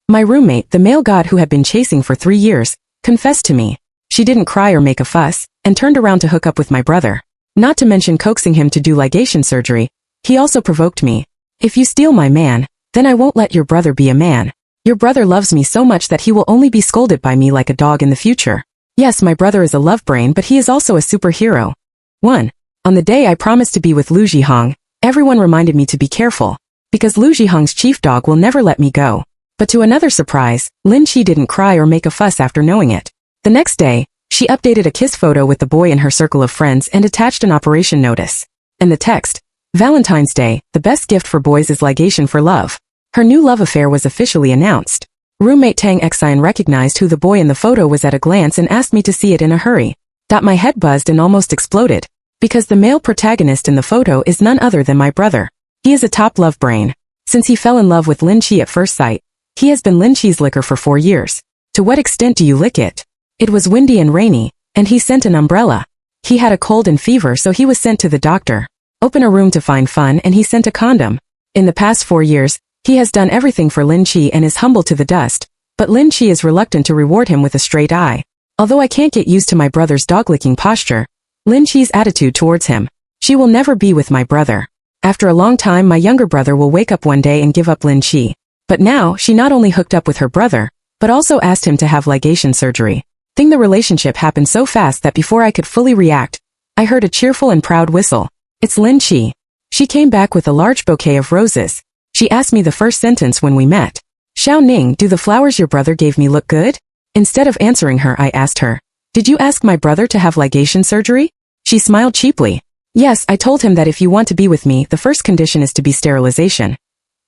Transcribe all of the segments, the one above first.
My roommate, the male god who had been chasing for 3 years, confessed to me. She didn't cry or make a fuss, and turned around to hook up with my brother. Not to mention coaxing him to do ligation surgery. He also provoked me. If you steal my man, then I won't let your brother be a man. Your brother loves me so much that he will only be scolded by me like a dog in the future. Yes, my brother is a love brain, but he is also a superhero. 1. On the day I promised to be with Lu Zhihong, everyone reminded me to be careful, because Lu Zhihong's chief dog will never let me go. But to another surprise, Lin Chi didn't cry or make a fuss after knowing it. The next day, she updated a kiss photo with the boy in her circle of friends and attached an operation notice. And the text, Valentine's Day, the best gift for boys is ligation for love. Her new love affair was officially announced. Roommate Tang Xian recognized who the boy in the photo was at a glance and asked me to see it in a hurry. My head buzzed and almost exploded, because the male protagonist in the photo is none other than my brother. He is a top love brain. Since he fell in love with Lin Chi at first sight, he has been Lin Chi's licker for 4 years. To what extent do you lick it? It was windy and rainy, and he sent an umbrella. He had a cold and fever, so he was sent to the doctor. Open a room to find fun, and he sent a condom. In the past 4 years, he has done everything for Lin Chi and is humble to the dust, but Lin Chi is reluctant to reward him with a straight eye. Although I can't get used to my brother's dog-licking posture, Lin Chi's attitude towards him. She will never be with my brother. After a long time, my younger brother will wake up one day and give up Lin Chi. But now, she not only hooked up with her brother, but also asked him to have ligation surgery. The relationship happened so fast that before I could fully react, I heard a cheerful and proud whistle. It's Lin Chi. She came back with a large bouquet of roses. She asked me the first sentence when we met. Xiao Ning, do the flowers your brother gave me look good? Instead of answering her, I asked her, did you ask my brother to have ligation surgery? She smiled cheaply. Yes, I told him that if you want to be with me, the first condition is to be sterilization.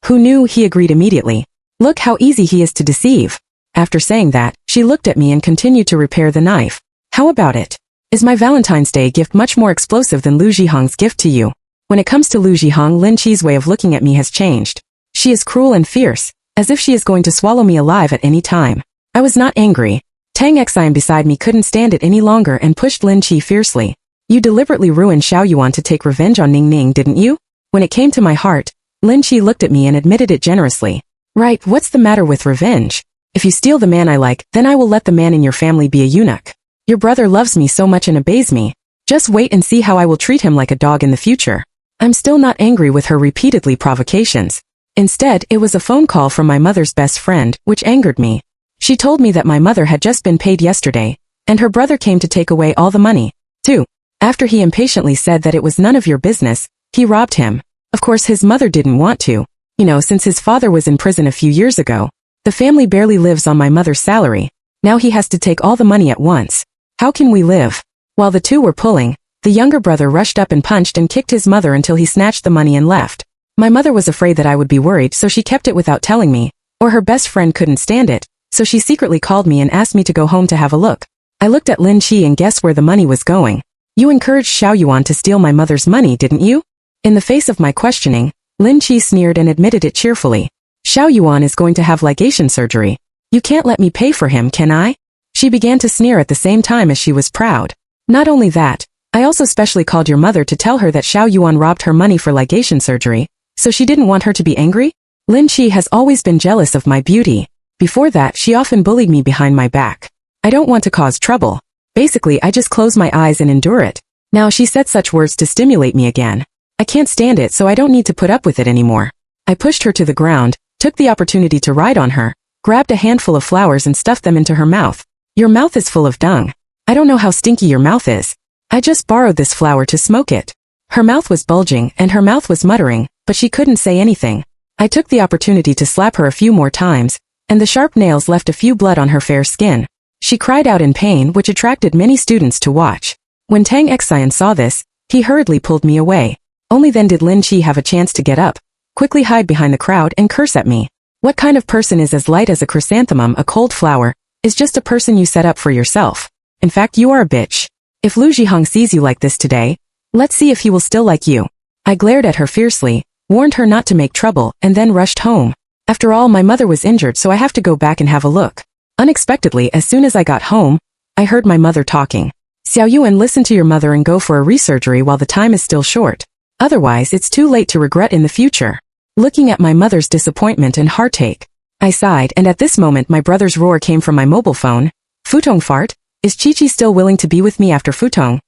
Who knew? He agreed immediately. Look how easy he is to deceive. After saying that, she looked at me and continued to repair the knife. How about it? Is my Valentine's Day gift much more explosive than Lu Zhihong's gift to you? When it comes to Lu Zhihong, Lin Chi's way of looking at me has changed. She is cruel and fierce, as if she is going to swallow me alive at any time. I was not angry. Tang Xian beside me couldn't stand it any longer and pushed Lin Chi fiercely. You deliberately ruined Xiao Yuan to take revenge on Ning Ning, didn't you? When it came to my heart, Lin Chi looked at me and admitted it generously. Right, what's the matter with revenge? If you steal the man I like, then I will let the man in your family be a eunuch. Your brother loves me so much and obeys me. Just wait and see how I will treat him like a dog in the future. I'm still not angry with her repeatedly provocations. Instead, it was a phone call from my mother's best friend, which angered me. She told me that my mother had just been paid yesterday, and her brother came to take away all the money, too. After he impatiently said that it was none of your business, he robbed him. Of course his mother didn't want to. Since his father was in prison a few years ago, the family barely lives on my mother's salary. Now he has to take all the money at once. How can we live? While the two were pulling, the younger brother rushed up and punched and kicked his mother until he snatched the money and left. My mother was afraid that I would be worried, so she kept it without telling me, or her best friend couldn't stand it, so she secretly called me and asked me to go home to have a look. I looked at Lin Chi and guessed where the money was going. You encouraged Xiao Yuan to steal my mother's money, didn't you? In the face of my questioning, Lin Chi sneered and admitted it cheerfully. Xiao Yuan is going to have ligation surgery. You can't let me pay for him, can I? She began to sneer at the same time as she was proud. Not only that, I also specially called your mother to tell her that Xiao Yuan robbed her money for ligation surgery, so she didn't want her to be angry? Lin Chi has always been jealous of my beauty. Before that, she often bullied me behind my back. I don't want to cause trouble. Basically, I just close my eyes and endure it. Now she said such words to stimulate me again. I can't stand it, so I don't need to put up with it anymore. I pushed her to the ground, took the opportunity to ride on her, grabbed a handful of flowers and stuffed them into her mouth. Your mouth is full of dung. I don't know how stinky your mouth is. I just borrowed this flower to smoke it. Her mouth was bulging and her mouth was muttering, but she couldn't say anything. I took the opportunity to slap her a few more times, and the sharp nails left a few blood on her fair skin. She cried out in pain, which attracted many students to watch. When Tang Xian saw this, he hurriedly pulled me away. Only then did Lin Chi have a chance to get up, quickly hide behind the crowd and curse at me. What kind of person is as light as a chrysanthemum? A cold flower is just a person you set up for yourself. In fact, you are a bitch. If Lu Zhihong sees you like this today, let's see if he will still like you. I glared at her fiercely, warned her not to make trouble, and then rushed home. After all, my mother was injured, so I have to go back and have a look. Unexpectedly, as soon as I got home, I heard my mother talking. Xiao Yuan, listen to your mother and go for a resurgery while the time is still short. Otherwise, it's too late to regret in the future. Looking at my mother's disappointment and heartache, I sighed, and at this moment my brother's roar came from my mobile phone. Futong fart? Is Chi-Chi still willing to be with me after Futong?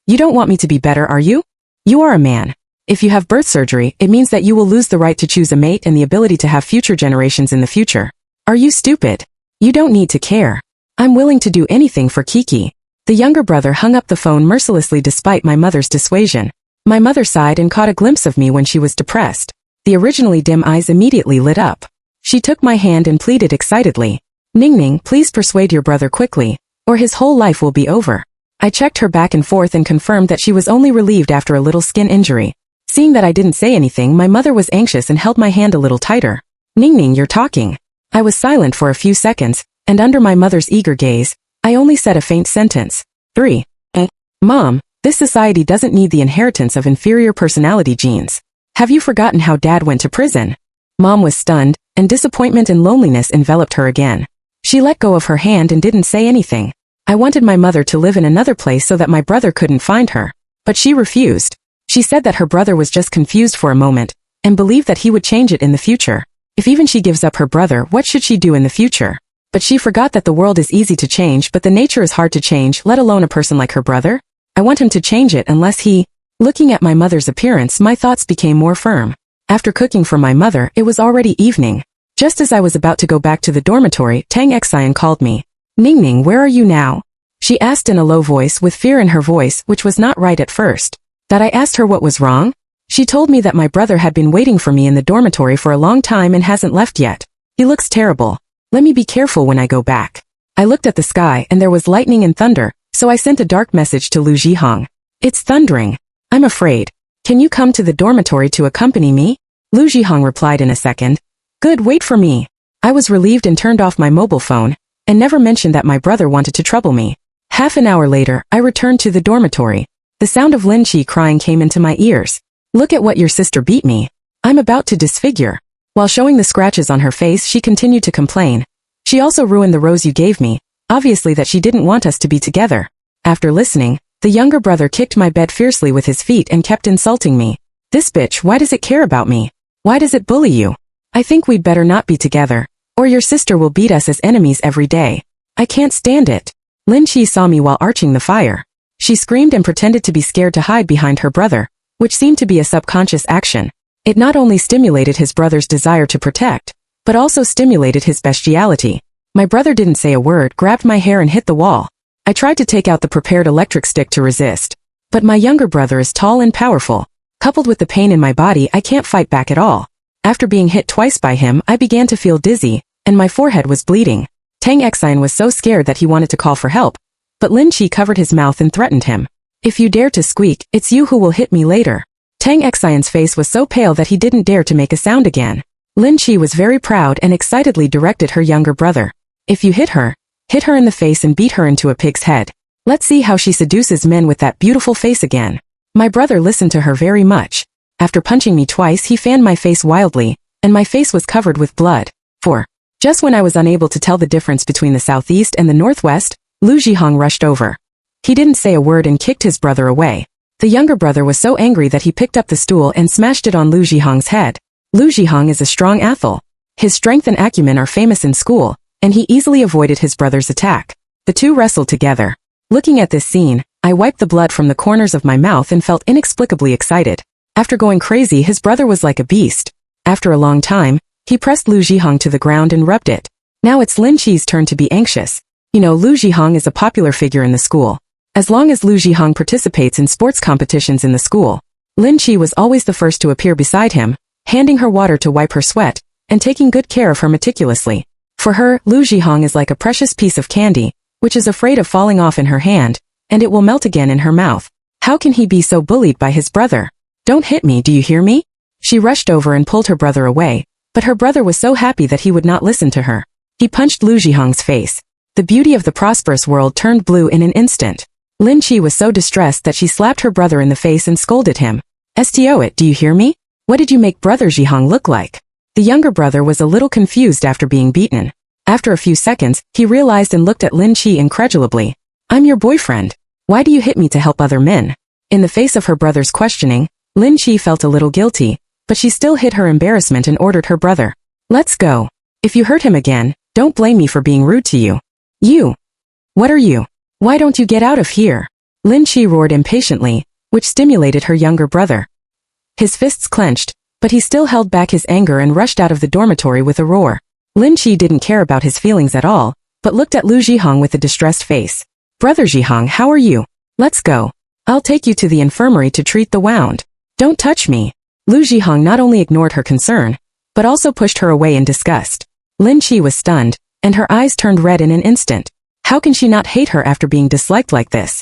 You don't want me to be better, are you? You are a man. If you have birth surgery, it means that you will lose the right to choose a mate and the ability to have future generations in the future. Are you stupid? You don't need to care. I'm willing to do anything for Kiki. The younger brother hung up the phone mercilessly despite my mother's dissuasion. My mother sighed and caught a glimpse of me when she was depressed. The originally dim eyes immediately lit up. She took my hand and pleaded excitedly. Ningning, please persuade your brother quickly, or his whole life will be over. I checked her back and forth and confirmed that she was only relieved after a little skin injury. Seeing that I didn't say anything, my mother was anxious and held my hand a little tighter. Ningning, you're talking. I was silent for a few seconds, and under my mother's eager gaze, I only said a faint sentence. 3. Mom, this society doesn't need the inheritance of inferior personality genes. Have you forgotten how Dad went to prison? Mom was stunned, and disappointment and loneliness enveloped her again. She let go of her hand and didn't say anything. I wanted my mother to live in another place so that my brother couldn't find her. But she refused. She said that her brother was just confused for a moment, and believed that he would change it in the future. If even she gives up her brother, what should she do in the future? But she forgot that the world is easy to change, but the nature is hard to change, let alone a person like her brother. I want him to change it unless he... Looking at my mother's appearance, my thoughts became more firm. After cooking for my mother, it was already evening. Just as I was about to go back to the dormitory, Tang Xian called me. Ningning, where are you now? She asked in a low voice with fear in her voice, which was not right at first. That I asked her what was wrong? She told me that my brother had been waiting for me in the dormitory for a long time and hasn't left yet. He looks terrible. Let me be careful when I go back. I looked at the sky and there was lightning and thunder, so I sent a dark message to Lu Zhihong. It's thundering. I'm afraid. Can you come to the dormitory to accompany me? Lu Zhihong replied in a second. Good, wait for me. I was relieved and turned off my mobile phone, and never mentioned that my brother wanted to trouble me. Half an hour later, I returned to the dormitory. The sound of Lin Qi crying came into my ears. Look at what your sister beat me. I'm about to disfigure. While showing the scratches on her face, she continued to complain. She also ruined the rose you gave me, obviously that she didn't want us to be together. After listening, the younger brother kicked my bed fiercely with his feet and kept insulting me. This bitch, why does it care about me? Why does it bully you? I think we'd better not be together, or your sister will beat us as enemies every day. I can't stand it. Lin Qi saw me while arching the fire. She screamed and pretended to be scared to hide behind her brother, which seemed to be a subconscious action. It not only stimulated his brother's desire to protect, but also stimulated his bestiality. My brother didn't say a word, grabbed my hair and hit the wall. I tried to take out the prepared electric stick to resist. But my younger brother is tall and powerful. Coupled with the pain in my body, I can't fight back at all. After being hit twice by him, I began to feel dizzy, and my forehead was bleeding. Tang Xian was so scared that he wanted to call for help, but Lin Qi covered his mouth and threatened him. If you dare to squeak, it's you who will hit me later. Tang Xian's face was so pale that he didn't dare to make a sound again. Lin Qi was very proud and excitedly directed her younger brother. If you hit her in the face and beat her into a pig's head. Let's see how she seduces men with that beautiful face again. My brother listened to her very much. After punching me twice, he fanned my face wildly, and my face was covered with blood. 4. Just when I was unable to tell the difference between the southeast and the northwest, Lu Zhihong rushed over. He didn't say a word and kicked his brother away. The younger brother was so angry that he picked up the stool and smashed it on Lu Zhihong's head. Lu Zhihong is a strong athlete. His strength and acumen are famous in school, and he easily avoided his brother's attack. The two wrestled together. Looking at this scene, I wiped the blood from the corners of my mouth and felt inexplicably excited. After going crazy, his brother was like a beast. After a long time, he pressed Lu Zhihong to the ground and rubbed it. Now it's Lin Qi's turn to be anxious. You know, Lu Zhihong is a popular figure in the school. As long as Lu Zhihong participates in sports competitions in the school, Lin Qi was always the first to appear beside him, handing her water to wipe her sweat, and taking good care of her meticulously. For her, Lu Zhihong is like a precious piece of candy, which is afraid of falling off in her hand, and it will melt again in her mouth. How can he be so bullied by his brother? Don't hit me, do you hear me? She rushed over and pulled her brother away, but her brother was so happy that he would not listen to her. He punched Lu Zhihong's face. The beauty of the prosperous world turned blue in an instant. Lin Qi was so distressed that she slapped her brother in the face and scolded him. Sto it, do you hear me? What did you make brother Zhihong look like? The younger brother was a little confused after being beaten. After a few seconds, he realized and looked at Lin Qi incredulously. I'm your boyfriend. Why do you hit me to help other men? In the face of her brother's questioning, Lin Qi felt a little guilty, but she still hid her embarrassment and ordered her brother. Let's go. If you hurt him again, don't blame me for being rude to you. You! What are you? Why don't you get out of here? Lin Chi roared impatiently, which stimulated her younger brother. His fists clenched, but he still held back his anger and rushed out of the dormitory with a roar. Lin Chi didn't care about his feelings at all, but looked at Lu Zhihong with a distressed face. Brother Zhihong, how are you? Let's go. I'll take you to the infirmary to treat the wound. Don't touch me. Lu Zhihong not only ignored her concern, but also pushed her away in disgust. Lin Chi was stunned, and her eyes turned red in an instant. How can she not hate her after being disliked like this?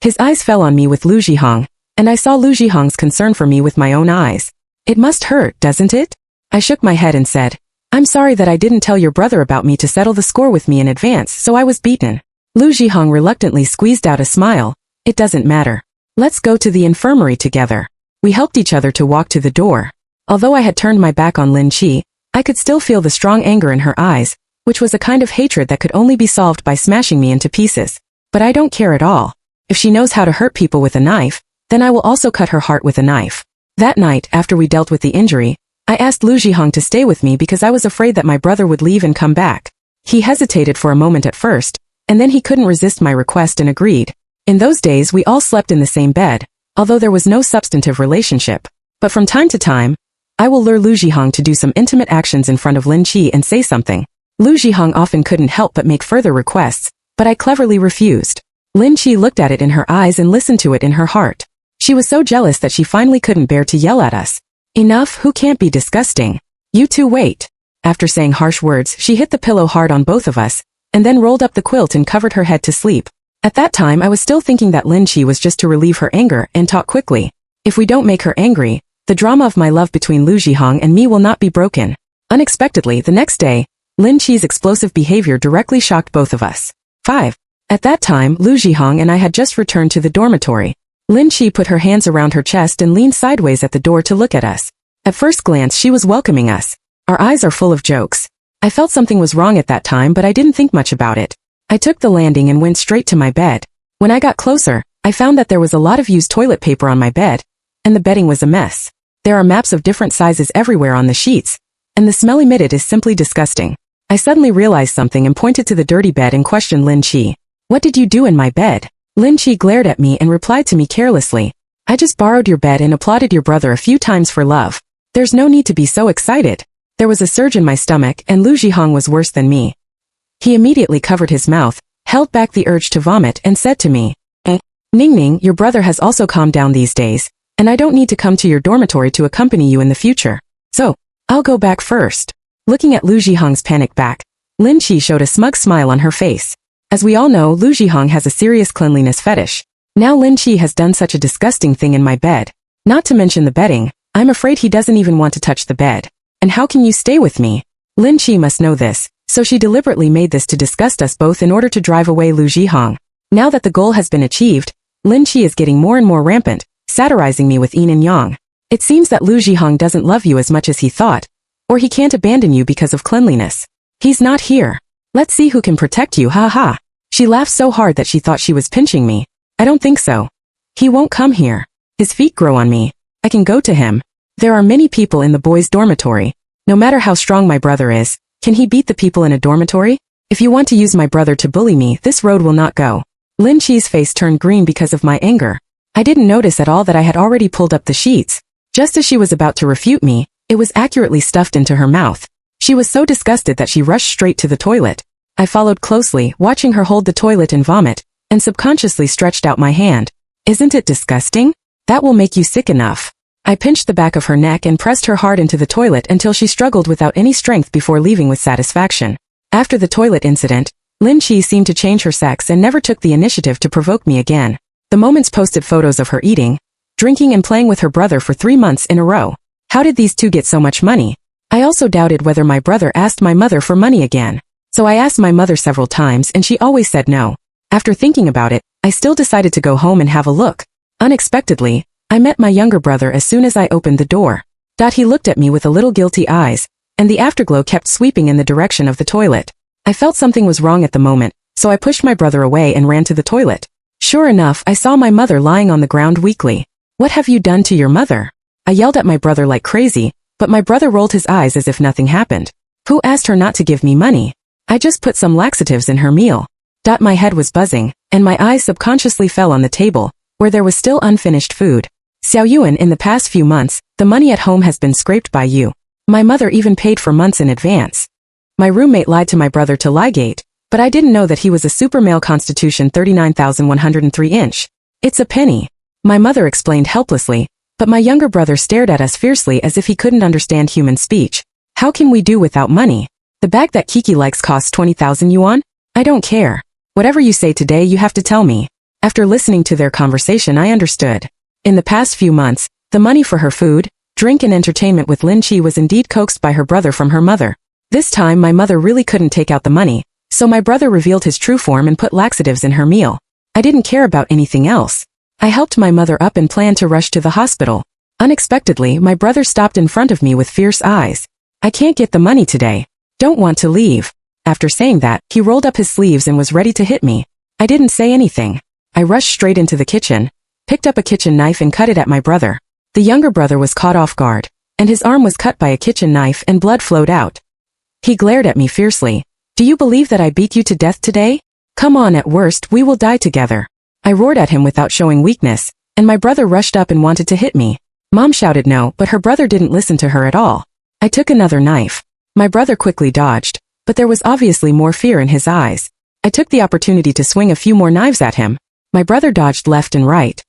His eyes fell on me with Lu Zhihong, and I saw Lu Zhihong's concern for me with my own eyes. It must hurt, doesn't it? I shook my head and said, I'm sorry that I didn't tell your brother about me to settle the score with me in advance, so I was beaten. Lu Zhihong reluctantly squeezed out a smile. It doesn't matter. Let's go to the infirmary together. We helped each other to walk to the door. Although I had turned my back on Lin Chi, I could still feel the strong anger in her eyes, which was a kind of hatred that could only be solved by smashing me into pieces. But I don't care at all. If she knows how to hurt people with a knife, then I will also cut her heart with a knife. That night, after we dealt with the injury, I asked Lu Zhihong to stay with me because I was afraid that my brother would leave and come back. He hesitated for a moment at first, and then he couldn't resist my request and agreed. In those days we all slept in the same bed, although there was no substantive relationship. But from time to time, I will lure Lu Zhihong to do some intimate actions in front of Lin Chi and say something. Lu Zhihong often couldn't help but make further requests, but I cleverly refused. Lin Chi looked at it in her eyes and listened to it in her heart. She was so jealous that she finally couldn't bear to yell at us. Enough, who can't be disgusting? You two wait. After saying harsh words, she hit the pillow hard on both of us, and then rolled up the quilt and covered her head to sleep. At that time I was still thinking that Lin Chi was just to relieve her anger and talk quickly. If we don't make her angry, the drama of my love between Lu Zhihong and me will not be broken. Unexpectedly, the next day, Lin Chi's explosive behavior directly shocked both of us. 5. At that time, Lu Zhihong and I had just returned to the dormitory. Lin Chi put her hands around her chest and leaned sideways at the door to look at us. At first glance, she was welcoming us. Our eyes are full of jokes. I felt something was wrong at that time, but I didn't think much about it. I took the landing and went straight to my bed. When I got closer, I found that there was a lot of used toilet paper on my bed, and the bedding was a mess. There are maps of different sizes everywhere on the sheets, and the smell emitted is simply disgusting. I suddenly realized something and pointed to the dirty bed and questioned Lin Chi. What did you do in my bed? Lin Chi glared at me and replied to me carelessly. I just borrowed your bed and applauded your brother a few times for love. There's no need to be so excited. There was a surge in my stomach and Lu Zhihong was worse than me. He immediately covered his mouth, held back the urge to vomit and said to me, Ning Ning, your brother has also calmed down these days, and I don't need to come to your dormitory to accompany you in the future. So, I'll go back first. Looking at Lu Zhihong's panicked back, Lin Chi showed a smug smile on her face. As we all know, Lu Zhihong has a serious cleanliness fetish. Now Lin Chi has done such a disgusting thing in my bed. Not to mention the bedding, I'm afraid he doesn't even want to touch the bed. And how can you stay with me? Lin Chi must know this, so she deliberately made this to disgust us both in order to drive away Lu Zhihong. Now that the goal has been achieved, Lin Chi is getting more and more rampant, satirizing me with yin and yang. It seems that Lu Zhihong doesn't love you as much as he thought, or he can't abandon you because of cleanliness. He's not here. Let's see who can protect you, ha ha. She laughed so hard that she thought she was pinching me. I don't think so. He won't come here. His feet grow on me. I can go to him. There are many people in the boys' dormitory. No matter how strong my brother is, can he beat the people in a dormitory? If you want to use my brother to bully me, this road will not go. Lin Chi's face turned green because of my anger. I didn't notice at all that I had already pulled up the sheets. Just as she was about to refute me, it was accurately stuffed into her mouth. She was so disgusted that she rushed straight to the toilet. I followed closely, watching her hold the toilet and vomit, and subconsciously stretched out my hand. Isn't it disgusting? That will make you sick enough. I pinched the back of her neck and pressed her hard into the toilet until she struggled without any strength before leaving with satisfaction. After the toilet incident, Lin Chi seemed to change her sex and never took the initiative to provoke me again. The moments posted photos of her eating, drinking and playing with her brother for 3 months in a row. How did these two get so much money? I also doubted whether my brother asked my mother for money again. So I asked my mother several times and she always said no. After thinking about it, I still decided to go home and have a look. Unexpectedly, I met my younger brother as soon as I opened the door. He looked at me with a little guilty eyes, and the afterglow kept sweeping in the direction of the toilet. I felt something was wrong at the moment, so I pushed my brother away and ran to the toilet. Sure enough, I saw my mother lying on the ground weakly. What have you done to your mother? I yelled at my brother like crazy, but my brother rolled his eyes as if nothing happened. Who asked her not to give me money? I just put some laxatives in her meal. My head was buzzing, and my eyes subconsciously fell on the table, where there was still unfinished food. Xiao Yuan, in the past few months, the money at home has been scraped by you. My mother even paid for months in advance. My roommate lied to my brother to ligate, but I didn't know that he was a super male constitution 39,103 inch. It's a penny. My mother explained helplessly, but my younger brother stared at us fiercely as if he couldn't understand human speech. How can we do without money? The bag that Kiki likes costs 20,000 yuan? I don't care. Whatever you say today you have to tell me. After listening to their conversation I understood. In the past few months, the money for her food, drink and entertainment with Lin Qi was indeed coaxed by her brother from her mother. This time my mother really couldn't take out the money, so my brother revealed his true form and put laxatives in her meal. I didn't care about anything else. I helped my mother up and planned to rush to the hospital. Unexpectedly, my brother stopped in front of me with fierce eyes. I can't get the money today. Don't want to leave. After saying that, he rolled up his sleeves and was ready to hit me. I didn't say anything. I rushed straight into the kitchen, picked up a kitchen knife and cut it at my brother. The younger brother was caught off guard, and his arm was cut by a kitchen knife and blood flowed out. He glared at me fiercely. Do you believe that I beat you to death today? Come on, at worst, we will die together. I roared at him without showing weakness, and my brother rushed up and wanted to hit me. Mom shouted no, but her brother didn't listen to her at all. I took another knife. My brother quickly dodged, but there was obviously more fear in his eyes. I took the opportunity to swing a few more knives at him. My brother dodged left and right.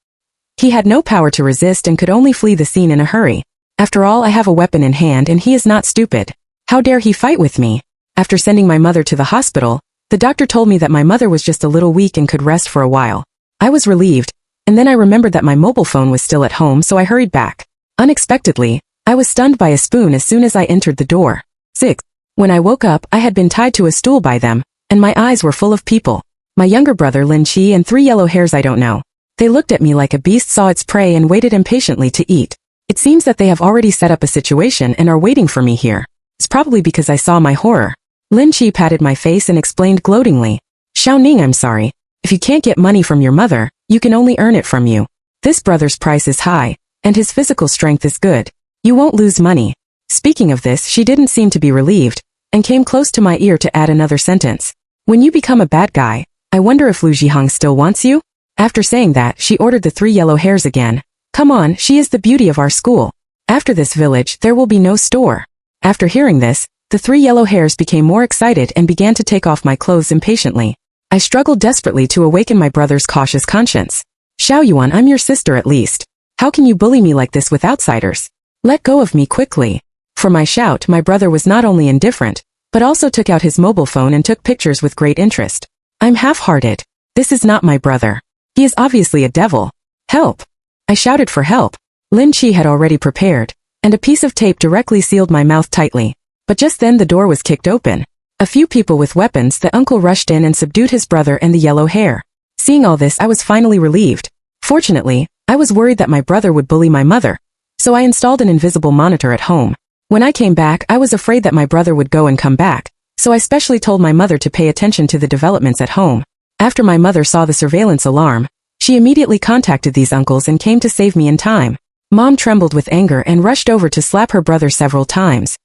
He had no power to resist and could only flee the scene in a hurry. After all, I have a weapon in hand and he is not stupid. How dare he fight with me? After sending my mother to the hospital, the doctor told me that my mother was just a little weak and could rest for a while. I was relieved, and then I remembered that my mobile phone was still at home, so I hurried back. Unexpectedly, I was stunned by a spoon as soon as I entered the door. 6. When I woke up, I had been tied to a stool by them, and my eyes were full of people. My younger brother Lin Qi and 3 yellow hairs I don't know. They looked at me like a beast saw its prey and waited impatiently to eat. It seems that they have already set up a situation and are waiting for me here. It's probably because I saw my horror. Lin Qi patted my face and explained gloatingly. Xiaoning, I'm sorry. If you can't get money from your mother, you can only earn it from you. This brother's price is high, and his physical strength is good. You won't lose money. Speaking of this, she didn't seem to be relieved, and came close to my ear to add another sentence. When you become a bad guy, I wonder if Lu Zhihang still wants you? After saying that, she ordered the 3 yellow hairs again. Come on, she is the beauty of our school. After this village, there will be no store. After hearing this, the 3 yellow hairs became more excited and began to take off my clothes impatiently. I struggled desperately to awaken my brother's cautious conscience. Xiao Yuan, I'm your sister at least. How can you bully me like this with outsiders? Let go of me quickly. For my shout, my brother was not only indifferent, but also took out his mobile phone and took pictures with great interest. I'm half-hearted. This is not my brother. He is obviously a devil. Help! I shouted for help. Lin Qi had already prepared, and a piece of tape directly sealed my mouth tightly. But just then the door was kicked open. A few people with weapons, the uncle rushed in and subdued his brother and the yellow hair. Seeing all this, I was finally relieved. Fortunately, I was worried that my brother would bully my mother, so I installed an invisible monitor at home. When I came back, I was afraid that my brother would go and come back, so I specially told my mother to pay attention to the developments at home. After my mother saw the surveillance alarm, she immediately contacted these uncles and came to save me in time. Mom trembled with anger and rushed over to slap her brother several times.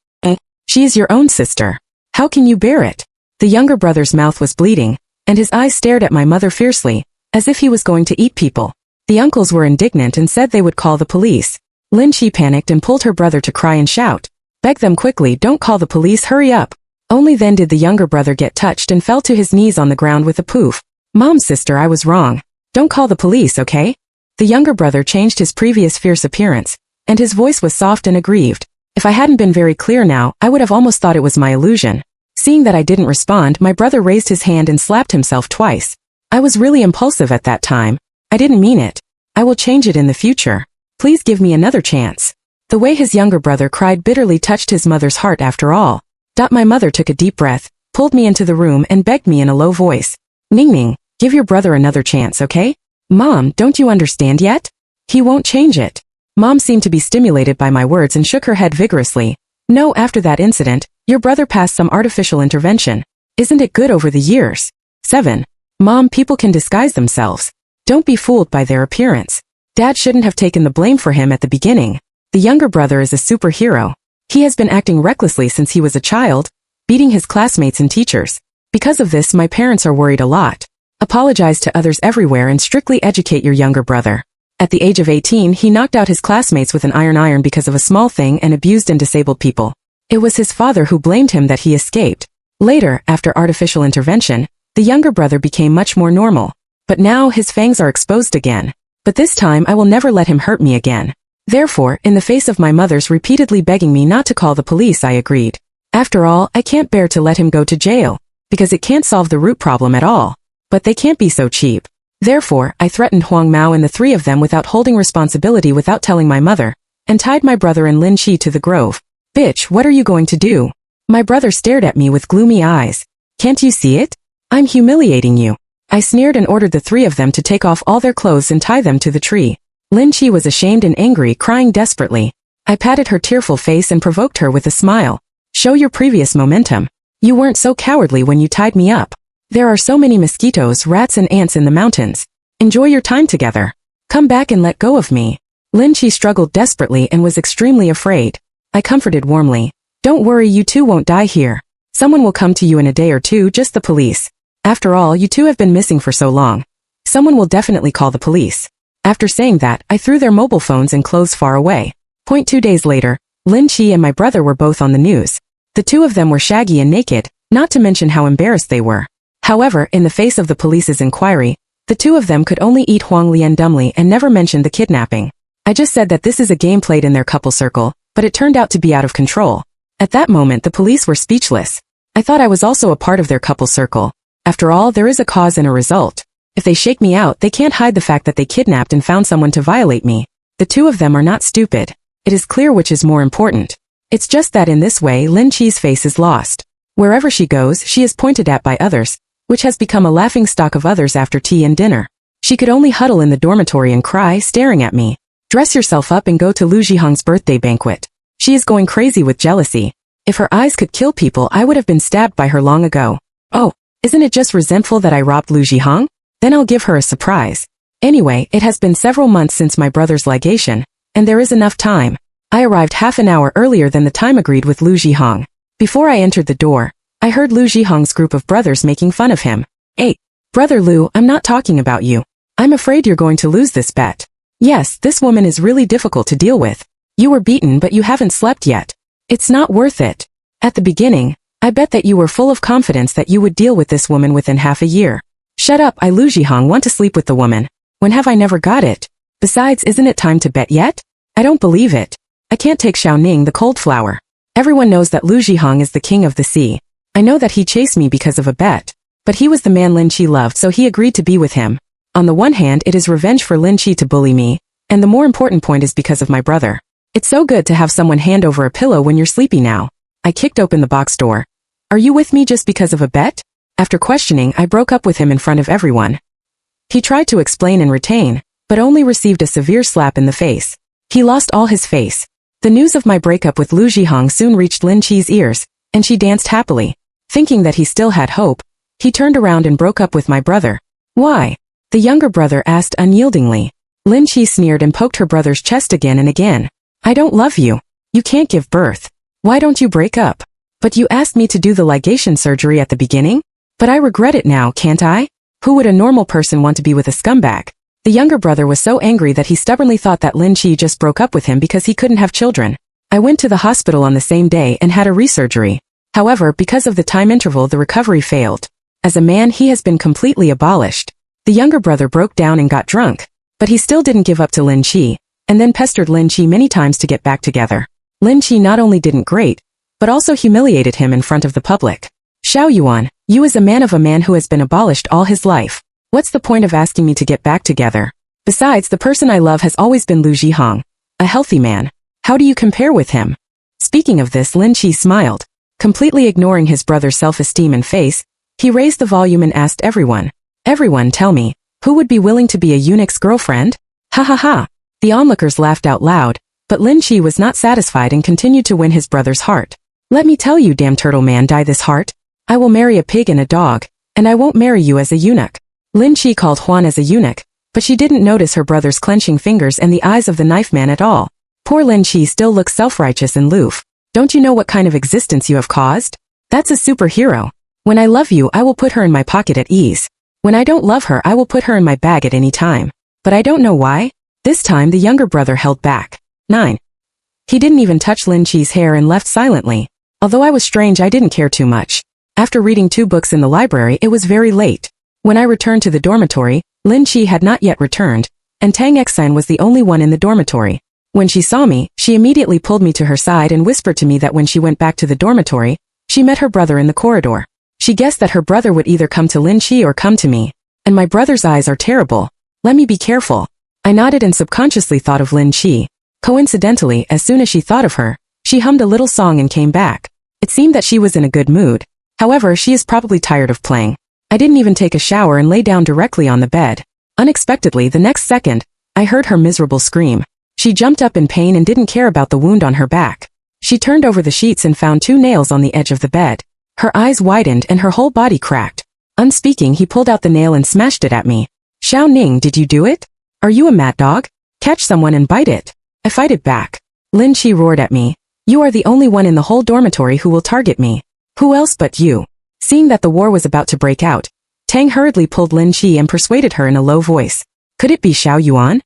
She is your own sister. How can you bear it? The younger brother's mouth was bleeding, and his eyes stared at my mother fiercely, as if he was going to eat people. The uncles were indignant and said they would call the police. Lin Qi panicked and pulled her brother to cry and shout. Beg them quickly, don't call the police, hurry up. Only then did the younger brother get touched and fell to his knees on the ground with a poof. Mom, sister, I was wrong. Don't call the police, okay? The younger brother changed his previous fierce appearance, and his voice was soft and aggrieved. If I hadn't been very clear now, I would have almost thought it was my illusion. Seeing that I didn't respond, my brother raised his hand and slapped himself twice. I was really impulsive at that time. I didn't mean it. I will change it in the future. Please give me another chance. The way his younger brother cried bitterly touched his mother's heart after all. My mother took a deep breath, pulled me into the room and begged me in a low voice. Ningning, give your brother another chance, okay? Mom, don't you understand yet? He won't change it. Mom seemed to be stimulated by my words and shook her head vigorously. No, after that incident, your brother passed some artificial intervention. Isn't it good over the years? 7. Mom, people can disguise themselves. Don't be fooled by their appearance. Dad shouldn't have taken the blame for him at the beginning. The younger brother is a superhero. He has been acting recklessly since he was a child, beating his classmates and teachers. Because of this, my parents are worried a lot. Apologize to others everywhere and strictly educate your younger brother. At the age of 18, he knocked out his classmates with an iron because of a small thing and abused and disabled people. It was his father who blamed him that he escaped. Later, after artificial intervention, the younger brother became much more normal. But now his fangs are exposed again. But this time I will never let him hurt me again. Therefore, in the face of my mother's repeatedly begging me not to call the police, I agreed. After all, I can't bear to let him go to jail, because it can't solve the root problem at all. But they can't be so cheap. Therefore, I threatened Huang Mao and the three of them without holding responsibility, without telling my mother, and tied my brother and Lin Qi to the grove. Bitch, what are you going to do? My brother stared at me with gloomy eyes. Can't you see it? I'm humiliating you. I sneered and ordered the three of them to take off all their clothes and tie them to the tree. Lin Qi was ashamed and angry, crying desperately. I patted her tearful face and provoked her with a smile. Show your previous momentum. You weren't so cowardly when you tied me up. There are so many mosquitoes, rats and ants in the mountains. Enjoy your time together. Come back and let go of me. Lin Qi struggled desperately and was extremely afraid. I comforted warmly. Don't worry, you two won't die here. Someone will come to you in a day or two, just the police. After all, you two have been missing for so long. Someone will definitely call the police. After saying that, I threw their mobile phones and clothes far away. 2 days later, Lin Qi and my brother were both on the news. The two of them were shaggy and naked, not to mention how embarrassed they were. However, in the face of the police's inquiry, the two of them could only eat Huang Lian dumbly and never mentioned the kidnapping. I just said that this is a game played in their couple circle, but it turned out to be out of control. At that moment, the police were speechless. I thought I was also a part of their couple circle. After all, there is a cause and a result. If they shake me out, they can't hide the fact that they kidnapped and found someone to violate me. The two of them are not stupid. It is clear which is more important. It's just that in this way, Lin Qi's face is lost. Wherever she goes, she is pointed at by others, which has become a laughingstock of others after tea and dinner. She could only huddle in the dormitory and cry, staring at me. Dress yourself up and go to Lu Zhihang's birthday banquet. She is going crazy with jealousy. If her eyes could kill people, I would have been stabbed by her long ago. Oh, isn't it just resentful that I robbed Lu Zhihang? Then I'll give her a surprise. Anyway, it has been several months since my brother's ligation, and there is enough time. I arrived half an hour earlier than the time agreed with Lu Zhihang. Before I entered the door, I heard Lu Zhihang's group of brothers making fun of him. Hey, Brother Lu, I'm not talking about you. I'm afraid you're going to lose this bet. Yes, this woman is really difficult to deal with. You were beaten but you haven't slept yet. It's not worth it. At the beginning, I bet that you were full of confidence that you would deal with this woman within half a year. Shut up, I Lu Zhihang want to sleep with the woman. When have I never got it? Besides, isn't it time to bet yet? I don't believe it. I can't take Xiaoning the cold flower. Everyone knows that Lu Zhihang is the king of the sea. I know that he chased me because of a bet. But he was the man Lin Qi loved, so he agreed to be with him. On the one hand, it is revenge for Lin Qi to bully me, and the more important point is because of my brother. It's so good to have someone hand over a pillow when you're sleepy now. I kicked open the box door. Are you with me just because of a bet? After questioning, I broke up with him in front of everyone. He tried to explain and retain, but only received a severe slap in the face. He lost all his face. The news of my breakup with Lu Zhihang soon reached Lin Qi's ears, and she danced happily. Thinking that he still had hope, he turned around and broke up with my brother. Why? The younger brother asked unyieldingly. Lin Qi sneered and poked her brother's chest again and again. I don't love you. You can't give birth. Why don't you break up? But you asked me to do the ligation surgery at the beginning? But I regret it now, can't I? Who would a normal person want to be with a scumbag? The younger brother was so angry that he stubbornly thought that Lin Qi just broke up with him because he couldn't have children. I went to the hospital on the same day and had a resurgery. However, because of the time interval, the recovery failed. As a man, he has been completely abolished. The younger brother broke down and got drunk. But he still didn't give up to Lin Qi, and then pestered Lin Qi many times to get back together. Lin Qi not only didn't great, but also humiliated him in front of the public. Xiao Yuan, you is a man of a man who has been abolished all his life. What's the point of asking me to get back together? Besides, the person I love has always been Lu Zhihang, a healthy man. How do you compare with him? Speaking of this, Lin Qi smiled. Completely ignoring his brother's self-esteem and face, he raised the volume and asked everyone. Everyone, tell me, who would be willing to be a eunuch's girlfriend? Ha ha ha. The onlookers laughed out loud, but Lin Qi was not satisfied and continued to win his brother's heart. Let me tell you, damn turtle man, dye this heart. I will marry a pig and a dog, and I won't marry you as a eunuch. Lin Qi called Huan as a eunuch, but she didn't notice her brother's clenching fingers and the eyes of the knife man at all. Poor Lin Qi still looks self-righteous and aloof. Don't you know what kind of existence you have caused? That's a superhero. When I love you, I will put her in my pocket at ease. When I don't love her, I will put her in my bag at any time. But I don't know why. This time the younger brother held back. 9. He didn't even touch Lin Chi's hair and left silently. Although I was strange, I didn't care too much. After reading 2 books in the library, it was very late. When I returned to the dormitory, Lin Chi had not yet returned, and Tang Xine was the only one in the dormitory. When she saw me, she immediately pulled me to her side and whispered to me that when she went back to the dormitory, she met her brother in the corridor. She guessed that her brother would either come to Lin Chi or come to me. And my brother's eyes are terrible. Let me be careful. I nodded and subconsciously thought of Lin Chi. Coincidentally, as soon as she thought of her, she hummed a little song and came back. It seemed that she was in a good mood. However, she is probably tired of playing. I didn't even take a shower and lay down directly on the bed. Unexpectedly, the next second, I heard her miserable scream. She jumped up in pain and didn't care about the wound on her back. She turned over the sheets and found 2 nails on the edge of the bed. Her eyes widened and her whole body cracked. Unspeaking, he pulled out the nail and smashed it at me. Xiao Ning, did you do it? Are you a mad dog? Catch someone and bite it. I fighted back. Lin Chi roared at me. You are the only one in the whole dormitory who will target me. Who else but you? Seeing that the war was about to break out, Tang hurriedly pulled Lin Chi and persuaded her in a low voice. Could it be Xiao Yuan?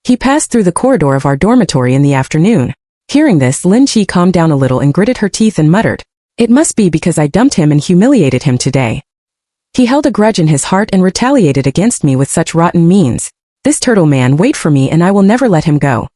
He passed through the corridor of our dormitory in the afternoon. Hearing this, Lin Chi calmed down a little and gritted her teeth and muttered, it must be because I dumped him and humiliated him today. He held a grudge in his heart and retaliated against me with such rotten means. This turtle man, wait for me and I will never let him go.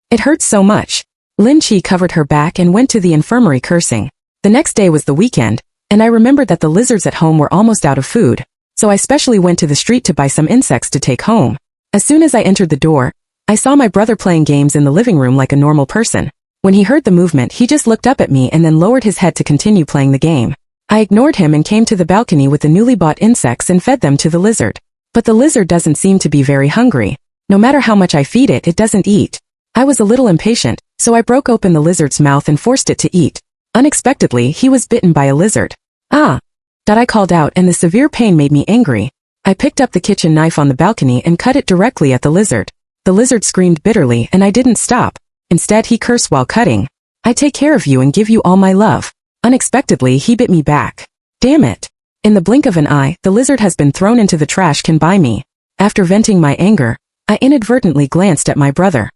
It hurts so much. Lin Chi covered her back and went to the infirmary cursing. The next day was the weekend, and I remembered that the lizards at home were almost out of food, so I specially went to the street to buy some insects to take home. As soon as I entered the door, I saw my brother playing games in the living room like a normal person. When he heard the movement, he just looked up at me and then lowered his head to continue playing the game. I ignored him and came to the balcony with the newly bought insects and fed them to the lizard. But the lizard doesn't seem to be very hungry. No matter how much I feed it, it doesn't eat. I was a little impatient, so I broke open the lizard's mouth and forced it to eat. Unexpectedly, he was bitten by a lizard. Ah! That I called out and the severe pain made me angry. I picked up the kitchen knife on the balcony and cut it directly at the lizard. The lizard screamed bitterly and I didn't stop. Instead, he cursed while cutting. I take care of you and give you all my love. Unexpectedly, he bit me back. Damn it. In the blink of an eye, the lizard has been thrown into the trash can by me. After venting my anger, I inadvertently glanced at my brother.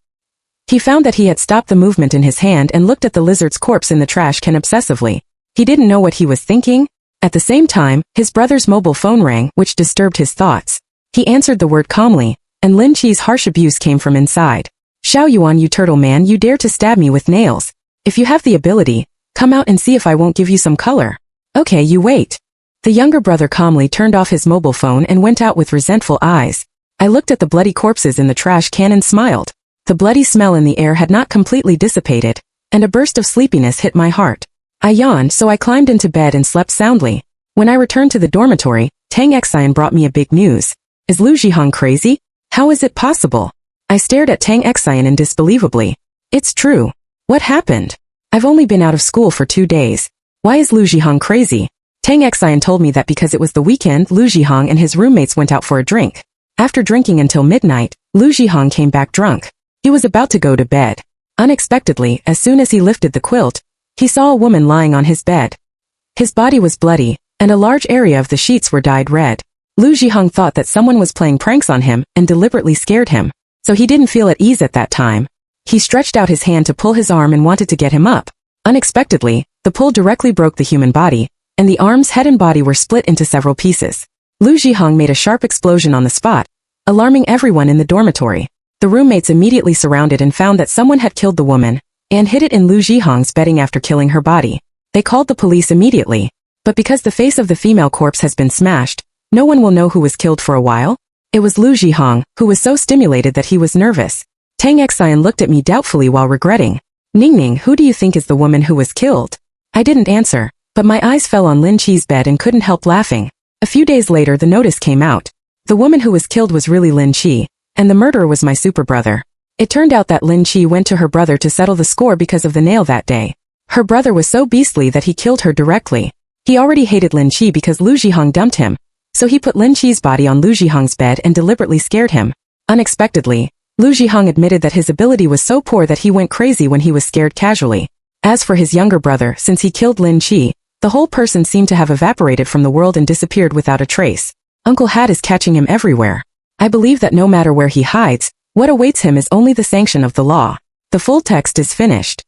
He found that he had stopped the movement in his hand and looked at the lizard's corpse in the trash can obsessively. He didn't know what he was thinking. At the same time, his brother's mobile phone rang, which disturbed his thoughts. He answered the word calmly, and Lin Chi's harsh abuse came from inside. Xiao Yuan, you turtle man, you dare to stab me with nails. If you have the ability, come out and see if I won't give you some color. Okay, you wait. The younger brother calmly turned off his mobile phone and went out with resentful eyes. I looked at the bloody corpses in the trash can and smiled. The bloody smell in the air had not completely dissipated, and a burst of sleepiness hit my heart. I yawned, so I climbed into bed and slept soundly. When I returned to the dormitory, Tang Xine brought me a big news. Is Lu Zhihong crazy? How is it possible? I stared at Tang Xine disbelievably. It's true. What happened? I've only been out of school for 2 days. Why is Lu Zhihong crazy? Tang Xine told me that because it was the weekend, Lu Zhihong and his roommates went out for a drink. After drinking until midnight, Lu Zhihong came back drunk. He was about to go to bed. Unexpectedly, as soon as he lifted the quilt, he saw a woman lying on his bed. His body was bloody, and a large area of the sheets were dyed red. Lu Zhihong thought that someone was playing pranks on him and deliberately scared him, so he didn't feel at ease at that time. He stretched out his hand to pull his arm and wanted to get him up. Unexpectedly, the pull directly broke the human body, and the arm's head and body were split into several pieces. Lu Zhihong made a sharp explosion on the spot, alarming everyone in the dormitory. The roommates immediately surrounded and found that someone had killed the woman and hid it in Lu Zhihong's bedding after killing her body. They called the police immediately, but because the face of the female corpse has been smashed, no one will know who was killed for a while. It was Lu Zhihong, who was so stimulated that he was nervous. Tang Xine looked at me doubtfully while regretting. Ning, who do you think is the woman who was killed? I didn't answer, but my eyes fell on Lin Chi's bed and couldn't help laughing. A few days later, the notice came out. The woman who was killed was really Lin Chi, and the murderer was my super brother. It turned out that Lin Chi went to her brother to settle the score because of the nail that day. Her brother was so beastly that he killed her directly. He already hated Lin Chi because Lu Zhihong dumped him, so he put Lin Chi's body on Lu Zhihong's bed and deliberately scared him. Unexpectedly, Lu Zhihong admitted that his ability was so poor that he went crazy when he was scared casually. As for his younger brother, since he killed Lin Chi, The whole person seemed to have evaporated from the world and disappeared without a trace. Uncle Hat is catching him everywhere. I believe that no matter where he hides, what awaits him is only the sanction of the law. The full text is finished.